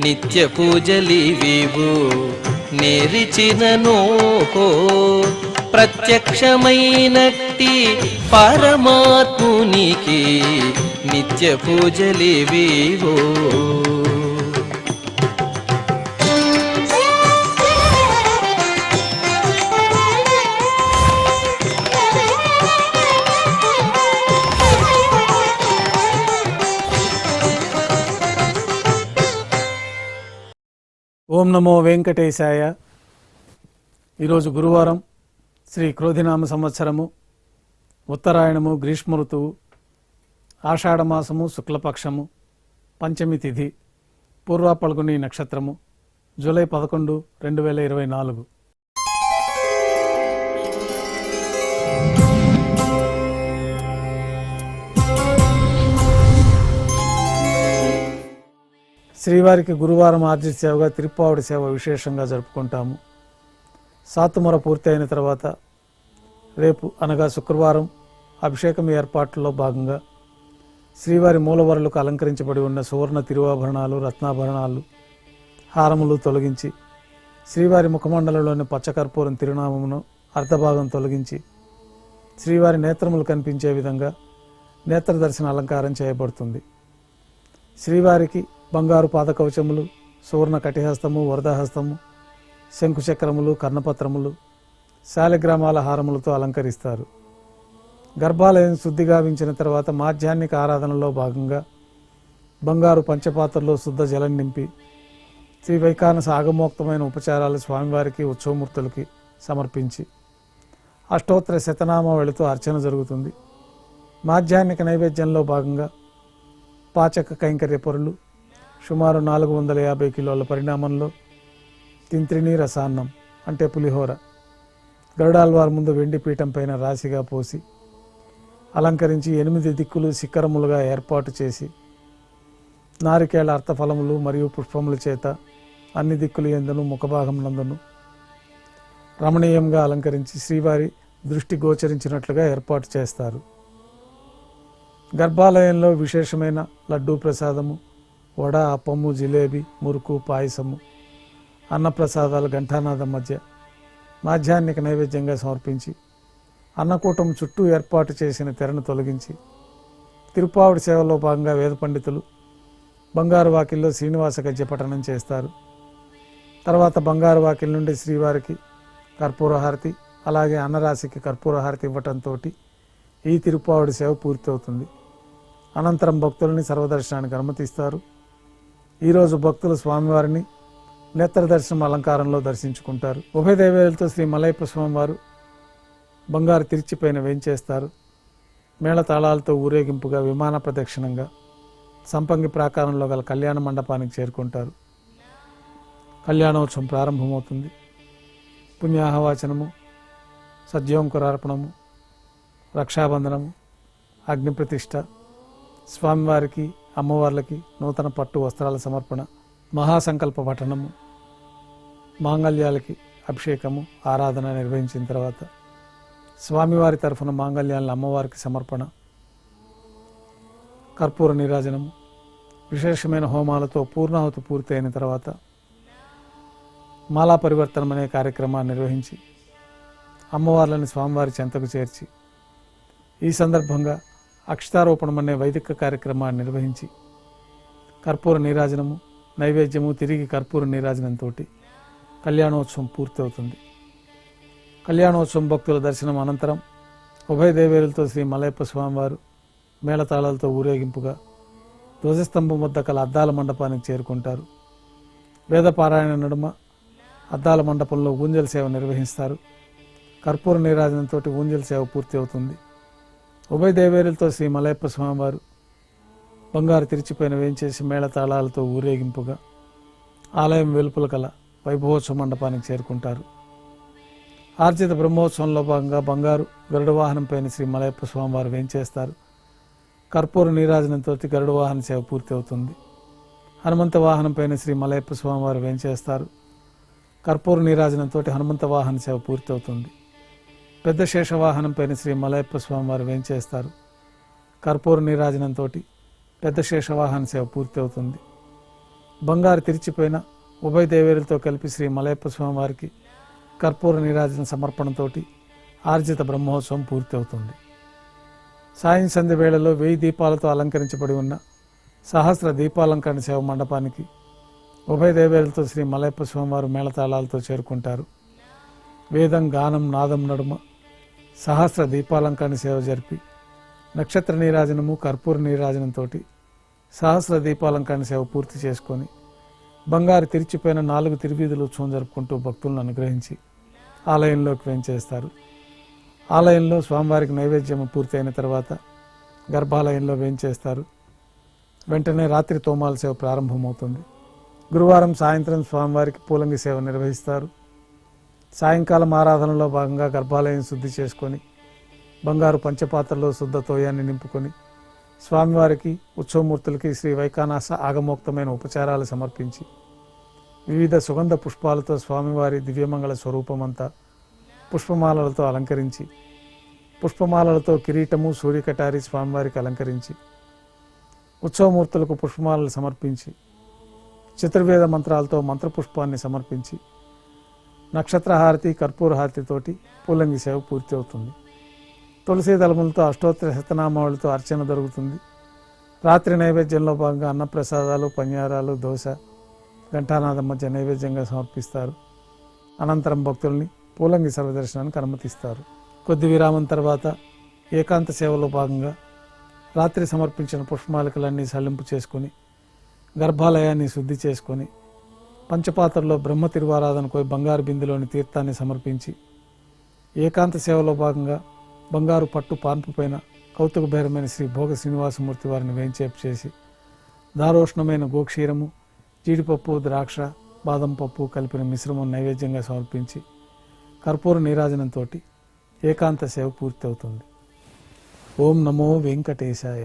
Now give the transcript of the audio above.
నిత్య పూజలివివు నేరిచిననో ప్రత్యక్షమైనట్టి పరమాత్మునికి నిత్య పూజలివివో. ఓం నమో వెంకటేశాయ. ఈరోజు గురువారం, శ్రీ క్రోధినామ సంవత్సరము, ఉత్తరాయణము, గ్రీష్మ ఋతువు, ఆషాఢమాసము, శుక్లపక్షము, పంచమి తిథి, పూర్వ పల్గుని నక్షత్రము, జూలై 11, 2024. శ్రీవారికి గురువారం ఆర్జిత సేవగా తిరుప్పావడి సేవ విశేషంగా జరుపుకుంటాము. సాతుమర పూర్తి అయిన తర్వాత రేపు అనగా శుక్రవారం అభిషేకం ఏర్పాట్లలో భాగంగా శ్రీవారి మూలవరులకు అలంకరించబడి ఉన్న సువర్ణ తిరువాభరణాలు, రత్నాభరణాలు, హారములు తొలగించి శ్రీవారి ముఖమండలంలోని పచ్చకర్పూరం తిరునామమును అర్ధభాగం తొలగించి శ్రీవారి నేత్రములు కనిపించే విధంగా నేత్ర దర్శన అలంకారం చేయబడుతుంది. శ్రీవారికి బంగారు పాదకవచములు, సువర్ణ కటిహస్తము, వరదహస్తము, శంకుచక్రములు, కర్ణపత్రములు, శాలిగ్రామాల హారములతో అలంకరిస్తారు. గర్భాలయం శుద్ధి గావించిన తర్వాత మాధ్యాహ్నిక ఆరాధనలో భాగంగా బంగారు పంచపాత్రలో శుద్ధ జలం నింపి శ్రీ వైఖానస ఆగమోక్తమైన ఉపచారాలు స్వామివారికి, ఉత్సవమూర్తులకి సమర్పించి అష్టోత్తర శతనామావళితో అర్చన జరుగుతుంది. మాధ్యాహ్నిక నైవేద్యంలో భాగంగా పాచక కైంకర్య పొరులు సుమారు 450 కిలోల పరిణామంలో తింత్రిని రసాన్నం అంటే పులిహోర గరుడాల్వార్ ముందు వెండి పీఠం పైన రాశిగా పోసి అలంకరించి 8 దిక్కులు శిఖరములుగా ఏర్పాటు చేసి నారికేళ అర్థఫలములు మరియు పుష్పముల చేత అన్ని దిక్కులు యందును ముఖభాగం నందును రమణీయంగా అలంకరించి శ్రీవారి దృష్టి గోచరించినట్లుగా ఏర్పాటు చేస్తారు. గర్భాలయంలో విశేషమైన లడ్డూ ప్రసాదము, వడ, అప్పము, జిలేబీ, మురుకు, పాయసము, అన్నప్రసాదాలు ఘంటానాదం మధ్య మాధ్యాహ్నిక నైవేద్యంగా సమర్పించి అన్నకూటం చుట్టూ ఏర్పాటు చేసిన తెరను తొలగించి తిరుప్పావడి సేవలో భాగంగా వేద పండితులు బంగారు వాకిల్లో శ్రీనివాస గద్య పఠనం చేస్తారు. తర్వాత బంగారు వాకిల్ నుండి శ్రీవారికి కర్పూరహారతి, అలాగే అన్నరాశికి కర్పూరహారతి ఇవ్వటంతో ఈ తిరుప్పావడి సేవ పూర్తవుతుంది. అనంతరం భక్తులని సర్వదర్శనానికి అనుమతిస్తారు. ఈరోజు భక్తులు స్వామివారిని నేత్ర దర్శనం అలంకారంలో దర్శించుకుంటారు. ఉభయ దైవేలతో శ్రీ మలయప్ప స్వామివారు బంగారు తిరిచిపైన వేంచేస్తారు. మేళతాళాలతో ఊరేగింపుగా విమాన ప్రదక్షిణంగా సంపంగి ప్రాకారంలో గల కళ్యాణ మండపానికి చేరుకుంటారు. కళ్యాణోత్సవం ప్రారంభమవుతుంది. పుణ్యాహవాచనము, సద్యోంకురార్పణము, రక్షాబంధనము, అగ్నిప్రతిష్ఠ, స్వామివారికి, అమ్మవార్లకి నూతన పట్టు వస్త్రాల సమర్పణ, మహాసంకల్ప పఠనము, మాంగళ్యాలకి అభిషేకము, ఆరాధన నిర్వహించిన తర్వాత స్వామివారి తరఫున మాంగళ్యాలను అమ్మవారికి సమర్పణ, కర్పూర నీరాజనము, విశేషమైన హోమాలతో పూర్ణాహుతి పూర్తి అయిన తర్వాత మాలా పరివర్తనం అనే కార్యక్రమాన్ని నిర్వహించి అమ్మవార్లని స్వామివారి చెంతకు చేర్చి ఈ సందర్భంగా అక్షతారోపణం అనే వైదిక కార్యక్రమాన్ని నిర్వహించి కర్పూర నీరాజనము, నైవేద్యము, తిరిగి కర్పూర నీరాజనంతో కళ్యాణోత్సవం పూర్తవుతుంది. కళ్యాణోత్సవం భక్తుల దర్శనం అనంతరం ఉభయ దేవేరులతో శ్రీ మలయప్ప స్వామివారు మేళతాళాలతో ఊరేగింపుగా ధ్వజస్తంభం వద్ద కల అద్దాల మండపానికి చేరుకుంటారు. వేదపారాయణ నడుమ అద్దాల మండపంలో ఊంజల్ సేవ నిర్వహిస్తారు. కర్పూర నీరాజనంతో ఊంజల్ సేవ పూర్తి అవుతుంది. ఉభయ దేవేరులతో శ్రీ మలయప్ప స్వామివారు బంగారు తిరిచిపైన వేంచేసి మేళతాళాలతో ఊరేగింపుగా ఆలయం వెలుపల కల వైభవోత్సవ మండపానికి చేరుకుంటారు. ఆర్జిత బ్రహ్మోత్సవంలో భాగంగా బంగారు గరుడ వాహనం పైన శ్రీ మలయప్ప స్వామివారు వేంచేస్తారు. కర్పూర నీరాజనంతో గరుడ వాహన సేవ పూర్తి అవుతుంది. హనుమంత వాహనం పైన శ్రీ మలయప్ప స్వామివారు వేంచేస్తారు. కర్పూర నీరాజనంతో హనుమంత వాహన సేవ పూర్తి అవుతుంది. పెద్ద శేషవాహనం పైన శ్రీ మలయప్ప స్వామివారు వేంచేస్తారు. కర్పూర నీరాజనంతో పెద్ద శేషవాహన సేవ పూర్తి అవుతుంది. బంగారు తిరిచిపోయిన ఉభయ దేవేరులతో కలిపి శ్రీ మలయప్ప స్వామి వారికి కర్పూర నీరాజన సమర్పణతోటి ఆర్జిత బ్రహ్మోత్సవం పూర్తి అవుతుంది. సాయం సంధ్య వేళలో 1000 దీపాలతో అలంకరించబడి ఉన్న సహస్ర దీపాలంకరణ సేవ మండపానికి ఉభయ దేవేరులతో శ్రీ మలయప్ప స్వామివారు మేళతాళాలతో చేరుకుంటారు. వేదం, గానం, నాదం నడుమ సహస్ర దీపాలంకరణ సేవ జరిపి నక్షత్ర నీరాజనము, కర్పూర నీరాజనంతో సహస్ర దీపాలంకరణ సేవ పూర్తి చేసుకొని బంగారు తిరిచిపోయిన 4 తిరువీధులు ఉత్సవం జరుపుకుంటూ భక్తులను అనుగ్రహించి ఆలయంలోకి వేంచేస్తారు. ఆలయంలో స్వామివారికి నైవేద్యం పూర్తయిన తర్వాత గర్భాలయంలో వేంచేస్తారు. వెంటనే రాత్రి తోమాల సేవ ప్రారంభమవుతుంది. గురువారం సాయంత్రం స్వామివారికి పూలంగి సేవ నిర్వహిస్తారు. సాయంకాలం ఆరాధనలో భాగంగా గర్భాలయం శుద్ధి చేసుకొని బంగారు పంచపాత్రలో శుద్ధ తోయాన్ని నింపుకొని స్వామివారికి, ఉత్సవమూర్తులకి శ్రీ వైఖానాస ఆగమోక్తమైన ఉపచారాలు సమర్పించి వివిధ సుగంధ పుష్పాలతో స్వామివారి దివ్యమంగళ స్వరూపమంతా పుష్పమాలలతో అలంకరించి, పుష్పమాలలతో కిరీటము, సూర్యకటారి స్వామివారికి అలంకరించి, ఉత్సవమూర్తులకు పుష్పమాలలు సమర్పించి, చతుర్వేద మంత్రాలతో మంత్రపుష్పాన్ని సమర్పించి, నక్షత్రహారతి, కర్పూరహారతితోటి పూలంగి సేవ పూర్తి అవుతుంది. తులసీ దళములతో అష్టోత్తర శతనామావళితో అర్చన జరుగుతుంది. రాత్రి నైవేద్యంలో భాగంగా అన్నప్రసాదాలు, పన్యారాలు, దోశ, ఘంటానాదం మధ్య నైవేద్యంగా సమర్పిస్తారు. అనంతరం భక్తుల్ని పూలంగి సర్వదర్శనానికి అనుమతిస్తారు. కొద్ది విరామం తర్వాత ఏకాంత సేవలో భాగంగా రాత్రి సమర్పించిన పుష్పమాలికలన్నీ సల్లింపు చేసుకొని గర్భాలయాన్ని శుద్ధి చేసుకొని పంచపాత్రలో బ్రహ్మ తిరువారాధనకు బంగారు బిందులోని తీర్థాన్ని సమర్పించి ఏకాంత సేవలో భాగంగా బంగారు పట్టు పాన్పు పైన కౌతుక భైరమైన శ్రీ భోగ శ్రీనివాసమూర్తి వారిని వేంచేపు చేసి దారోష్ణమైన గోక్షీరము, జీడిపప్పు, ద్రాక్ష, బాదం పప్పు కలిపిన మిశ్రమం నైవేద్యంగా సమర్పించి కర్పూర నీరాజనంతో ఏకాంత సేవ పూర్తి అవుతుంది. ఓం నమో వెంకటేశాయ.